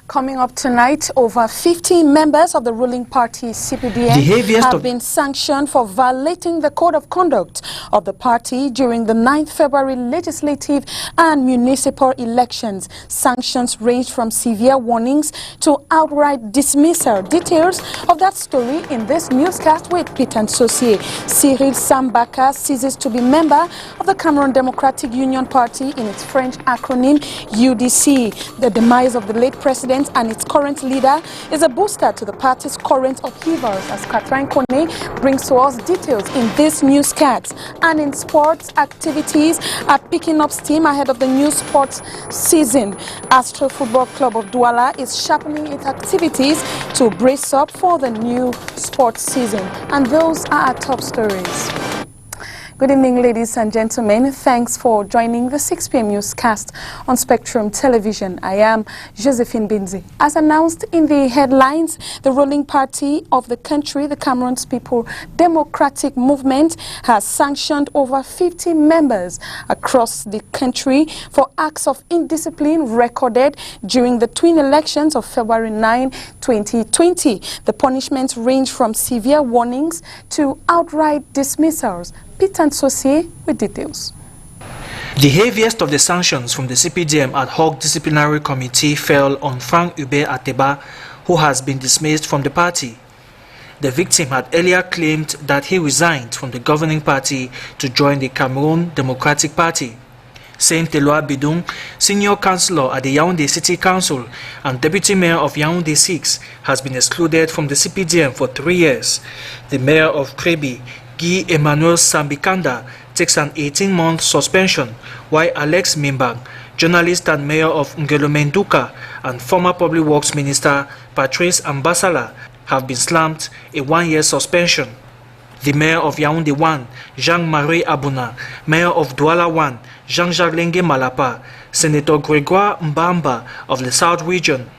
Coming up tonight, over 50 members of the ruling party CPDM have been sanctioned for violating the code of conduct of the party during the 9th February legislative and municipal elections. Sanctions range from severe warnings to outright dismissal. Details of that story in this newscast with Peter Nsosie. Cyril Sam Barca ceases to be member of the Cameroon Democratic Union Party in its French acronym UDC. The demise of the late president and its current leader is a booster to the party's current upheavals, as Catherine Kone brings to us details in this newscast. And in sports, activities are picking up steam ahead of the new sports season. Astro Football Club of Douala is sharpening its activities to brace up for the new sports season. And those are our top stories. Good evening, ladies and gentlemen. Thanks for joining the 6 p.m. newscast on Spectrum Television. I am Josephine Bindzi. As announced in the headlines, the ruling party of the country, the Cameroon's People Democratic Movement, has sanctioned over 50 members across the country for acts of indiscipline recorded during the twin elections of February 9, 2020. The punishments range from severe warnings to outright dismissals. Peter Nsosie with details. The heaviest of the sanctions from the CPDM ad hoc disciplinary committee fell on Frank Ube Ateba, who has been dismissed from the party. The victim had earlier claimed that he resigned from the governing party to join the Cameroon Democratic Party. Saint Eloi Bidung, senior councillor at the Yaoundé City Council and deputy mayor of Yaoundé 6, has been excluded from the CPDM for 3 years. The mayor of Krebi, Guy Emmanuel Sambikanda, takes an 18-month suspension, while Alex Mimbang, journalist and mayor of Ngelo and former public works minister Patrice Ambasala, have been slammed a 1-year suspension. The mayor of Yaoundé 1, Jean-Marie Abouna, mayor of Douala 1, Jean-Jacques Lengue Malapa, Senator Grégoire Mbamba of the South Region,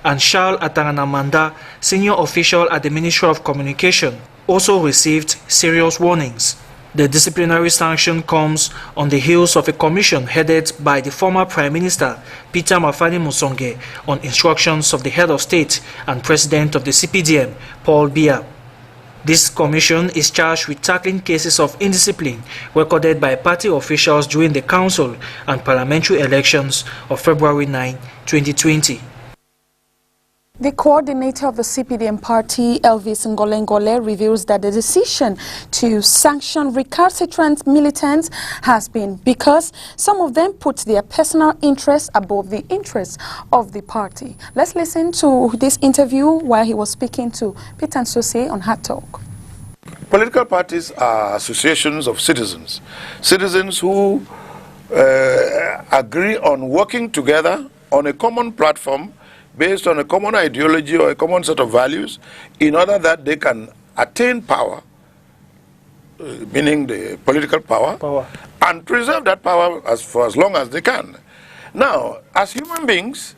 and Charles Ataranamanda, senior official at the Ministry of Communication, also received serious warnings. The disciplinary sanction comes on the heels of a commission headed by the former Prime Minister Peter Mafani Musonge on instructions of the head of state and president of the CPDM, Paul Biya. This commission is charged with tackling cases of indiscipline recorded by party officials during the council and parliamentary elections of February 9, 2020. The coordinator of the CPDM party, Elvis Ingolengole, reveals that the decision to sanction recalcitrant militants has been because some of them put their personal interests above the interests of the party. Let's listen to this interview while he was speaking to Peter Nsosie on Hard Talk. Political parties are associations of citizens, citizens who agree on working together on a common platform based on a common ideology or a common set of values in order that they can attain power, meaning the political power, and preserve that power for as long as they can. Now, as human beings,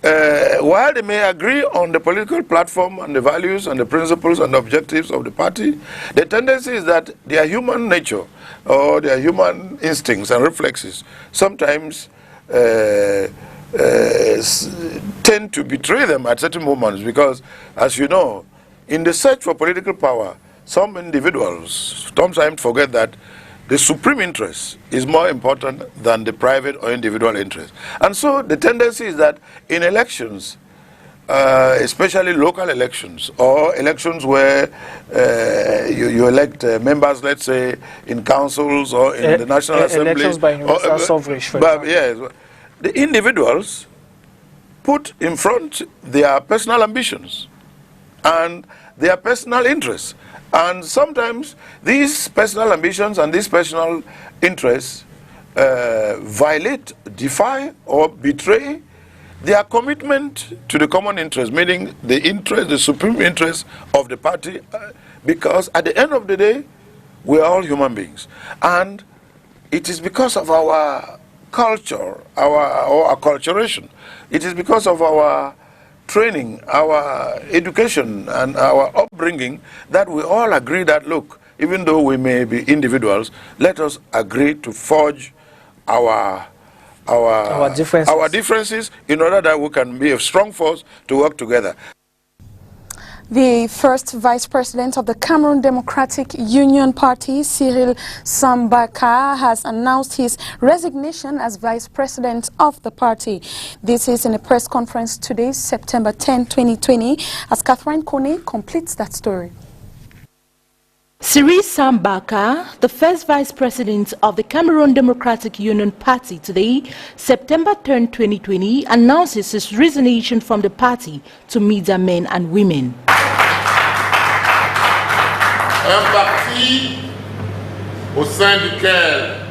while they may agree on the political platform and the values and the principles and objectives of the party, the tendency is that their human nature or their human instincts and reflexes sometimes tend to betray them at certain moments because, as you know, in the search for political power, some individuals sometimes forget that the supreme interest is more important than the private or individual interest. And so the tendency is that in elections, especially local elections or elections where you elect members, let's say, in councils or in the National Assembly. Elections by universal suffrage, for example. Yes. The individuals put in front their personal ambitions and their personal interests. And sometimes these personal ambitions and these personal interests violate, defy, or betray their commitment to the common interest, meaning the interest, the supreme interest of the party, because at the end of the day, we are all human beings. And it is because of our culture, our acculturation. It is because of our training, our education, and our upbringing that we all agree that, look, even though we may be individuals, let us agree to forge our our differences in order that we can be a strong force to work together. The first Vice President of the Cameroon Democratic Union Party, Cyril Sam Barca, has announced his resignation as Vice President of the party. This is in a press conference today, September 10, 2020, as Catherine Kone completes that story. Cyril Sam Barca, the first Vice President of the Cameroon Democratic Union Party today, September 10, 2020, announces his resignation from the party to media men and women. Un parti au sein duquel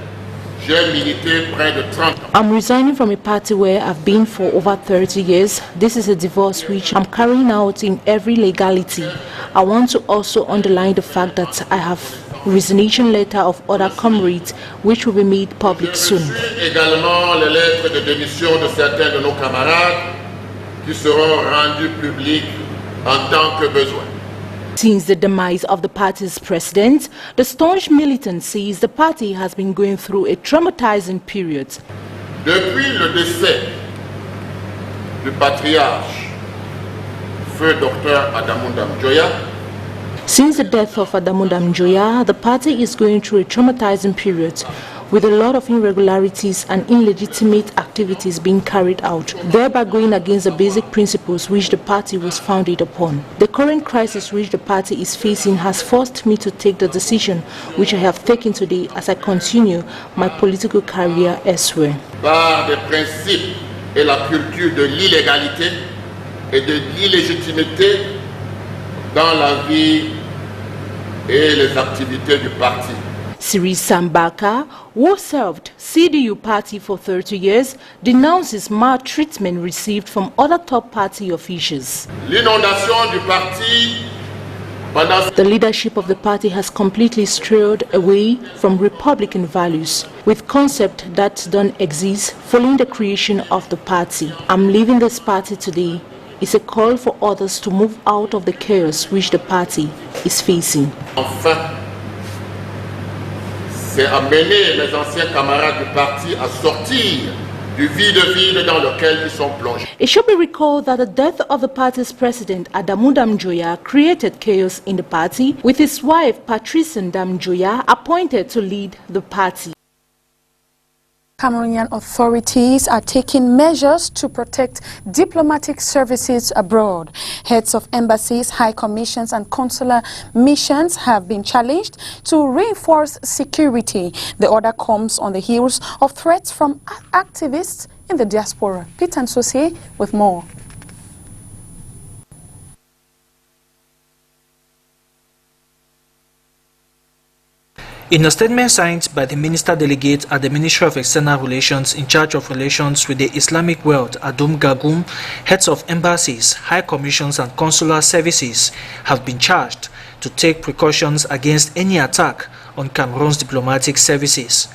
j'ai milité près de 30 ans. I'm resigning from a party where I've been for over 30 years. This is a divorce which I'm carrying out in every legality. I want to also underline the fact that I have a resignation letter of other comrades which will be made public soon. Également les lettres de démission de certains de nos camarades qui seront rendues publiques en tant que besoin. Since the demise of the party's president, the staunch militant says the party has been going through a traumatizing period. Depuis le décès du patriarche, feu Dr. Adamunda Mjoya, since the death of Adamunda Mjoya, the party is going through a traumatizing period with a lot of irregularities and illegitimate activities being carried out, thereby going against the basic principles which the party was founded upon. The current crisis which the party is facing has forced me to take the decision which I have taken today as I continue my political career elsewhere. Par des principes et la culture de l'illégalité et de l'illégitimité dans la vie et les activités du parti. Cyril Sam Barca, who served CDU party for 30 years, denounces maltreatment received from other top party officials. L'inondation du parti The leadership of the party has completely strayed away from Republican values, with concepts that don't exist following the creation of the party. I'm leaving this party today. It's a call for others to move out of the chaos which the party is facing. Enfin, c'est amener mes anciens camarades du parti à sortir du vide dans lequel ils sont plongés. It should be recalled that the death of the party's president, Adamunda Mjoya, created chaos in the party, with his wife, Patrice Mjoya, appointed to lead the party. Cameroonian authorities are taking measures to protect diplomatic services abroad. Heads of embassies, high commissions and consular missions have been challenged to reinforce security. The order comes on the heels of threats from activists in the diaspora. Peter Nsosye with more. In a statement signed by the Minister Delegate at the Ministry of External Relations in charge of relations with the Islamic world, Adum Gagum, heads of embassies, high commissions and consular services have been charged to take precautions against any attack on Cameroon's diplomatic services.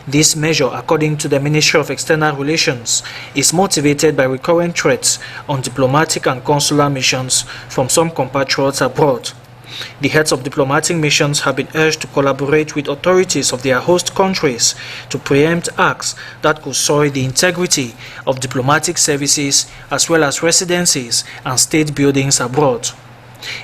This measure, according to the Ministry of External Relations, is motivated by recurrent threats on diplomatic and consular missions from some compatriots abroad. The heads of diplomatic missions have been urged to collaborate with authorities of their host countries to preempt acts that could soil the integrity of diplomatic services as well as residencies and state buildings abroad.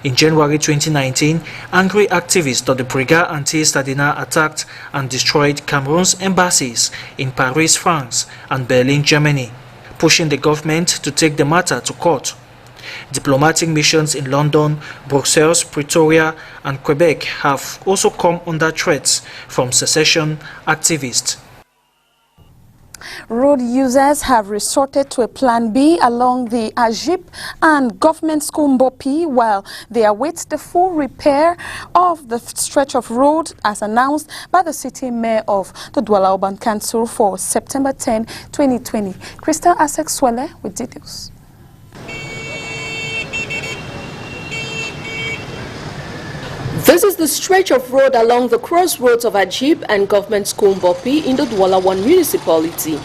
In January 2019, angry activists of the Brigade Anti-Stadina attacked and destroyed Cameroon's embassies in Paris, France and Berlin, Germany, pushing the government to take the matter to court. Diplomatic missions in London, Brussels, Pretoria and Quebec have also come under threats from secession activists. Road users have resorted to a plan B along the Ajip and government school Mbopi while they await the full repair of the stretch of road as announced by the city mayor of the Douala Urban Council for September 10, 2020. Crystal Asek-Swele with details. This is the stretch of road along the crossroads of Ajib and Government School Mbopi in the Douala 1 municipality.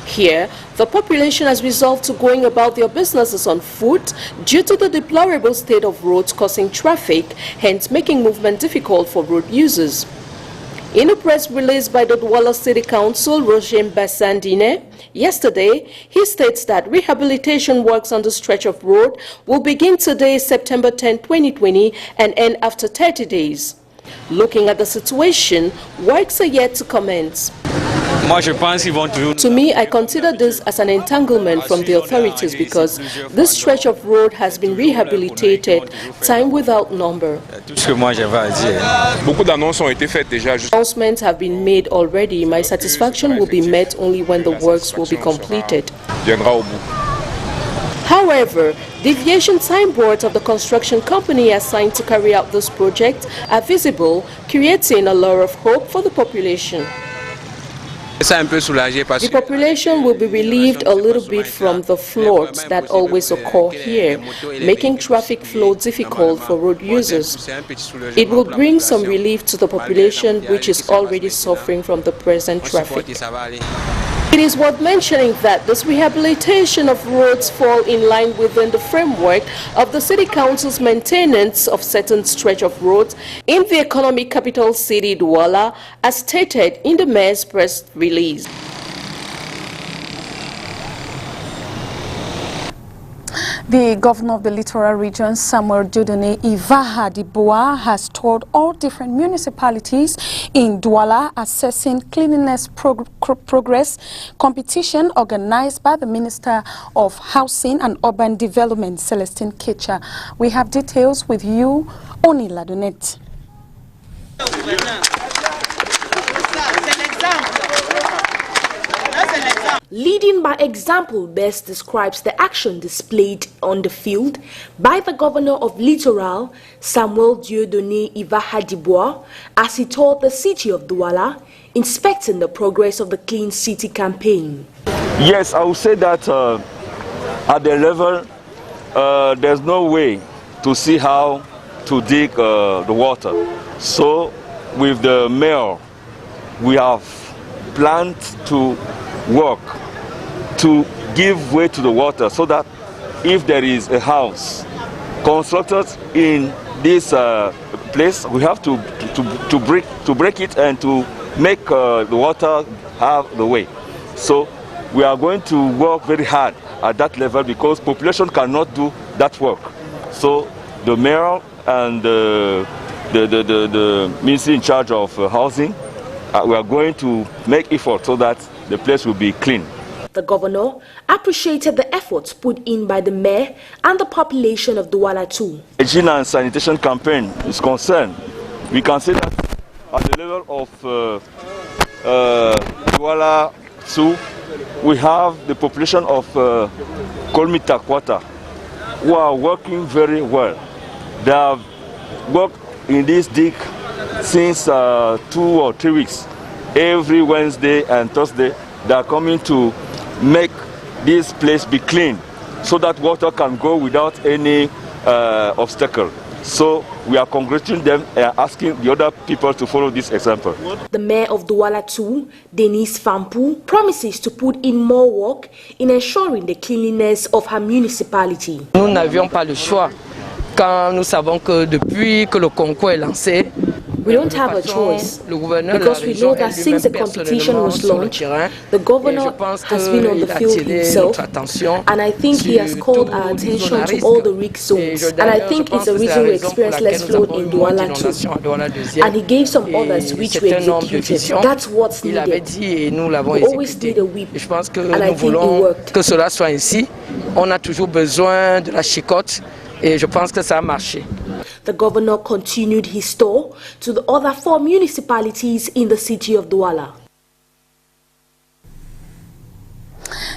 Here, the population has resolved to going about their businesses on foot due to the deplorable state of roads causing traffic, hence making movement difficult for road users. In a press release by the Douala City Council, Roger Bassandine, yesterday, he states that rehabilitation works on the stretch of road will begin today, September 10, 2020, and end after 30 days. Looking at the situation, works are yet to commence. To me, I consider this as an entanglement from the authorities because this stretch of road has been rehabilitated time without number. Announcements have been made already. My satisfaction will be met only when the works will be completed. However, deviation signboards of the construction company assigned to carry out this project are visible, creating a lot of hope for the population. The population will be relieved a little bit from the floods that always occur here, making traffic flow difficult for road users. It will bring some relief to the population, which is already suffering from the present traffic. It is worth mentioning that this rehabilitation of roads fall in line within the framework of the City Council's maintenance of certain stretch of roads in the economic capital city Douala, as stated in the mayor's press release. The governor of the littoral region, Samuel Dieudonné Ivaha-Dibois, has told all different municipalities in Douala assessing cleanliness progress competition organized by the Minister of Housing and Urban Development, Celestine Kecha. We have details with you, Oni Ladonet. Leading by example best describes the action displayed on the field by the governor of Littoral, Samuel Dieudonné Ivaha-Dibois, as he toured the city of Douala, inspecting the progress of the Clean City campaign. Yes, I would say that at the level, there's no way to see how to dig the water. So, with the mayor, we have planned to work to give way to the water so that if there is a house constructed in this place, we have to break it and to make the water have the way. So we are going to work very hard at that level because population cannot do that work. So the mayor and the ministry in charge of housing, we are going to make effort so that the place will be clean. The governor appreciated the efforts put in by the mayor and the population of Douala too. Hygiene and sanitation campaign is concerned. We can say that at the level of Douala 2, we have the population of Kolmitakwata who are working very well. They have worked in this dig since 2 or 3 weeks. Every Wednesday and Thursday, they are coming to make this place be clean so that water can go without any obstacle. So we are congratulating them and asking the other people to follow this example. The mayor of Douala 2, Denise Fampu, promises to put in more work in ensuring the cleanliness of her municipality. Nous n'avions pas le choix quand nous savons que depuis que le concours est lancé, we don't have a choice because we know that since the competition was launched, the governor has been on the field himself, and I think he has called our attention to all the risk zones, and I think it's the reason we experience less flood in Douala too. And he gave some others which we executed. That's what's needed. We always need a whip, and I think it worked. Que cela soit ainsi, on a toujours besoin de la chicotte, et je pense que ça a marché. The governor continued his tour to the other 4 municipalities in the city of Douala.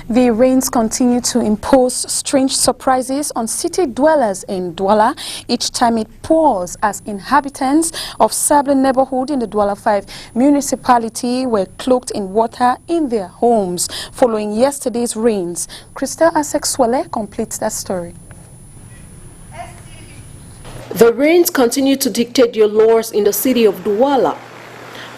The rains continue to impose strange surprises on city dwellers in Douala each time it pours, as inhabitants of Sable neighborhood in the Douala 5 municipality were cloaked in water in their homes following yesterday's rains. Christel Asexwele completes that story. The rains continue to dictate their laws in the city of Douala.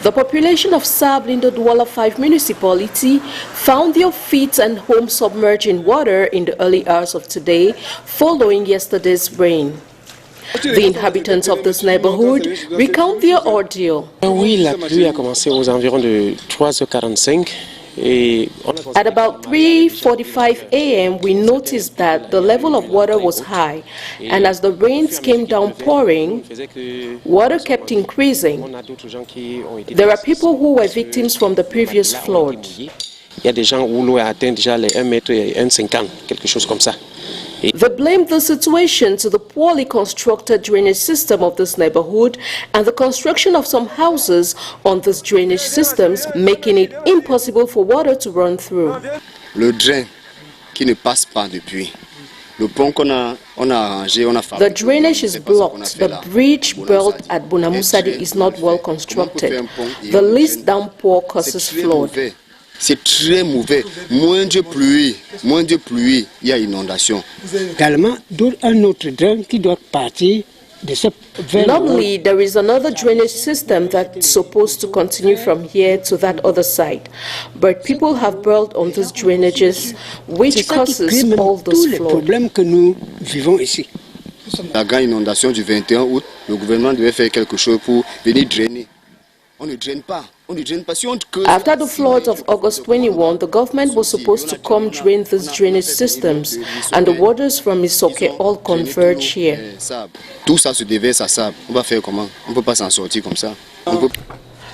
The population of Sable in the Douala 5 municipality found their feet and homes submerged in water in the early hours of today following yesterday's rain. The inhabitants of this neighborhood recount their ordeal. Oui, la pluie a commencé aux environs de 3h45. At about 3:45 a.m., we noticed that the level of water was high, and as the rains came down pouring, water kept increasing. There are people who were victims from the previous flood. Il y a des gens où l'eau a atteint déjà les 1 mètre et 1,50, quelque chose comme ça. They blamed the situation to the poorly constructed drainage system of this neighborhood and the construction of some houses on these drainage systems, making it impossible for water to run through. Le drain qui ne passe pas depuis. Le pont qu'on a arrangé, on a fait. The drainage is blocked. The bridge built at Bonamoussadi is not well constructed. The least downpour causes flood. C'est très mauvais. Moins de pluie, il y a inondation. Également, un autre drain qui doit partir de ce vers. Normally, there is another drainage system that's supposed to continue from here to that other side. But people have built on these drainages, which causes all those floods. Problèmes que nous vivons ici. La grande inondation du 21 août, le gouvernement devait faire quelque chose pour venir drainer. On ne draine pas. After the floods of August 21, the government was supposed to come drain these drainage systems, and the waters from Isoke all converge here. Tout ça se déverse à sable. On va faire comment? On ne peut pas s'en sortir comme ça.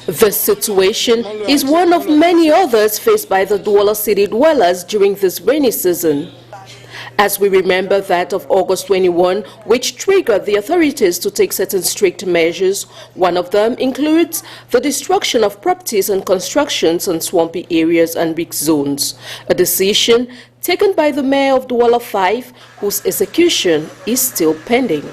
The situation is one of many others faced by the Douala city dwellers during this rainy season. As we remember that of August 21, which triggered the authorities to take certain strict measures, one of them includes the destruction of properties and constructions in swampy areas and weak zones, a decision taken by the mayor of Douala 5, whose execution is still pending.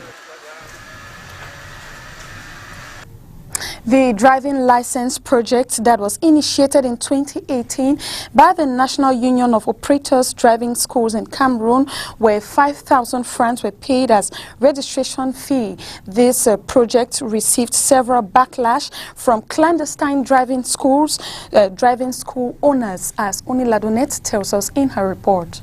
The driving license project that was initiated in 2018 by the National Union of Operators Driving Schools in Cameroon, where 5,000 francs were paid as registration fee. This project received several backlash from clandestine driving school owners, as Oniladonet tells us in her report.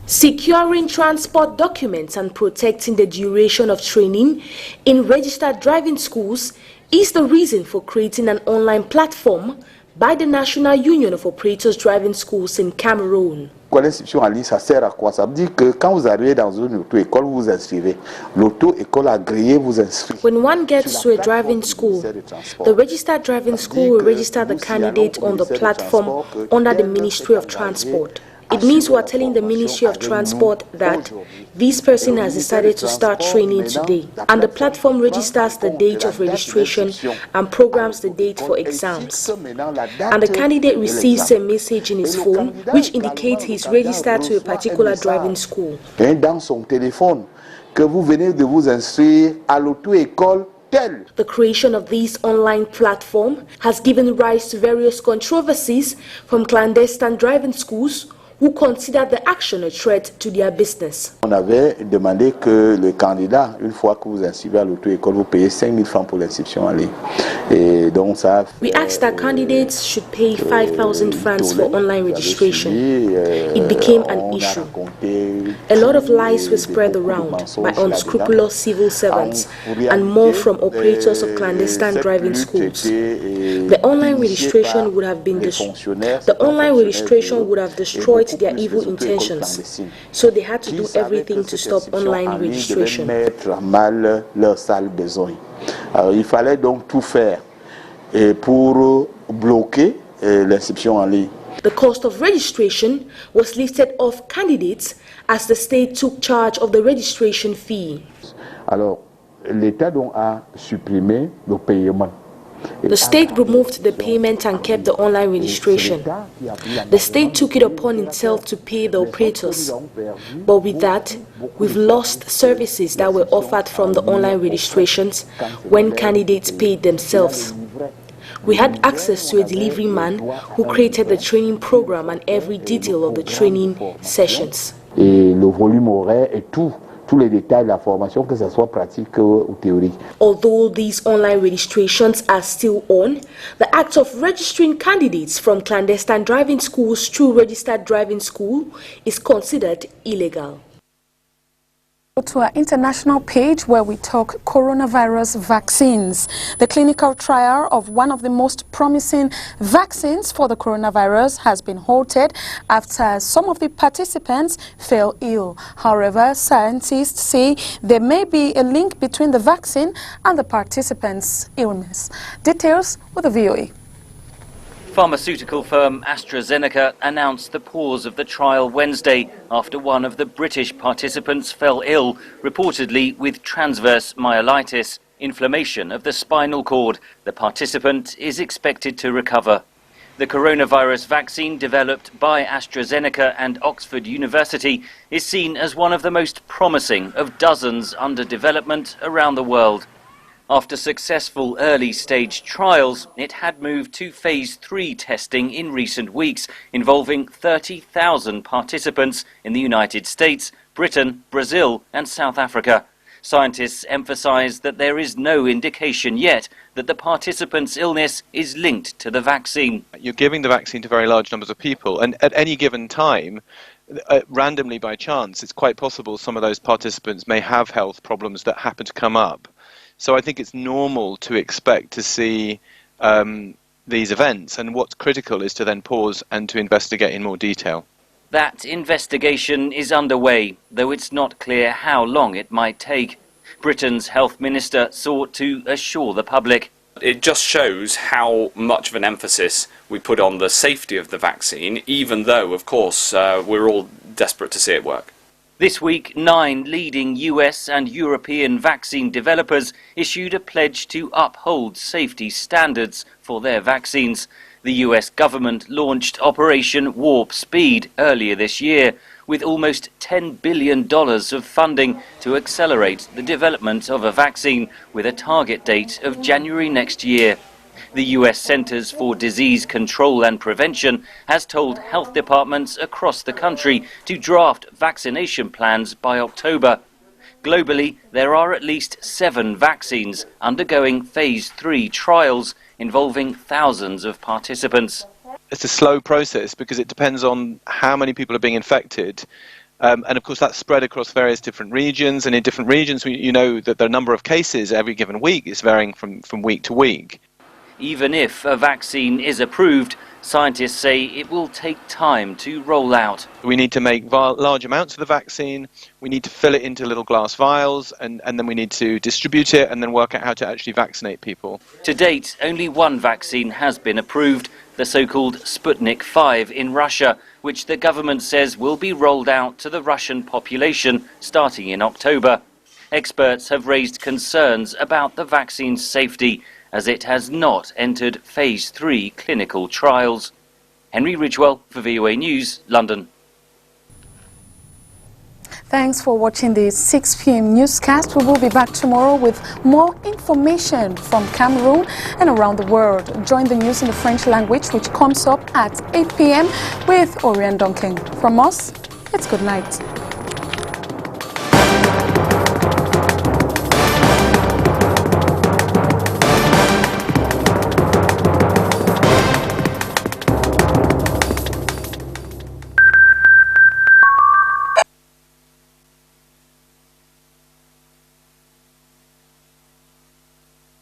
Securing transport documents and protecting the duration of training in registered driving schools is the reason for creating an online platform by the National Union of Operators Driving Schools in Cameroon. L'inscription en ligne, ça sert à quoi? Ça veut dire que quand vous arrivez dans une auto-école, vous vous inscrivez. L'auto-école agréée vous inscrit. When one gets to a driving school, the registered driving school will register the candidate on the platform under the Ministry of Transport. It means we are telling the Ministry of Transport that this person has decided to start training today, and the platform registers the date of registration and programs the date for exams. And the candidate receives a message in his phone which indicates he's registered to a particular driving school. Dans son téléphone que vous venez de vous inscrire à l'auto-école. The creation of this online platform has given rise to various controversies from clandestine driving schools who consider the action a threat to their business. On avait demandé que le candidat, une fois que vous inscrivez à l'auto-école, vous payez 5 000 francs pour l'inscription en ligne. Et donc ça. We asked that candidates should pay 5,000 francs for online registration. It became an issue. A lot of lies were spread around by unscrupulous civil servants and more from operators of clandestine driving schools. The online registration would have been destroyed their evil intentions, so they had to do everything to stop online registration. Il fallait donc tout faire pour bloquer l'inscription en ligne. The cost of registration was lifted off candidates as the state took charge of the registration fee. Alors, l'État donc a supprimé le paiement. The state removed the payment and kept the online registration. The state took it upon itself to pay the operators. But with that, we've lost services that were offered from the online registrations when candidates paid themselves. We had access to a delivery man who created the training program and every detail of the training sessions. Et le volume horaire et tous les détails de la formation, que ce soit pratique ou théorique. Although these online registrations are still on, the act of registering candidates from clandestine driving schools through registered driving school is considered illegal. To our international page where we talk coronavirus vaccines. The clinical trial of one of the most promising vaccines for the coronavirus has been halted after some of the participants fell ill. However, scientists say there may be a link between the vaccine and the participants' illness. Details with the VOA. Pharmaceutical firm AstraZeneca announced the pause of the trial Wednesday after one of the British participants fell ill, reportedly with transverse myelitis, inflammation of the spinal cord. The participant is expected to recover. The coronavirus vaccine developed by AstraZeneca and Oxford University is seen as one of the most promising of dozens under development around the world. After successful early-stage trials, it had moved to Phase 3 testing in recent weeks, involving 30,000 participants in the United States, Britain, Brazil and South Africa. Scientists emphasize that there is no indication yet that the participants' illness is linked to the vaccine. You're giving the vaccine to very large numbers of people, and at any given time, randomly by chance, it's quite possible some of those participants may have health problems that happen to come up. So I think it's normal to expect to see these events, and what's critical is to then pause and to investigate in more detail. That investigation is underway, though it's not clear how long it might take. Britain's health minister sought to assure the public. It just shows how much of an emphasis we put on the safety of the vaccine, even though, of course, we're all desperate to see it work. This week, 9 leading US and European vaccine developers issued a pledge to uphold safety standards for their vaccines. The US government launched Operation Warp Speed earlier this year, with almost $10 billion of funding to accelerate the development of a vaccine with a target date of January next year. The US Centers for Disease Control and Prevention has told health departments across the country to draft vaccination plans by October. Globally, there are at least 7 vaccines undergoing Phase 3 trials involving thousands of participants. It's a slow process because it depends on how many people are being infected. And of course that's spread across various different regions, and in different regions you know that the number of cases every given week is varying from week to week. Even if a vaccine is approved, scientists say it will take time to roll out. We need to make large amounts of the vaccine, we need to fill it into little glass vials, and then we need to distribute it and then work out how to actually vaccinate people. To date, only one vaccine has been approved, the so-called Sputnik 5 in Russia, which the government says will be rolled out to the Russian population starting in October. Experts have raised concerns about the vaccine's safety, as it has not entered Phase 3 clinical trials. Henry Ridgewell for VOA News, London. Thanks for watching the 6 p.m. newscast. We will be back tomorrow with more information from Cameroon and around the world. Join the news in the French language, which comes up at 8 p.m. with Orion Duncan. From us, it's good night.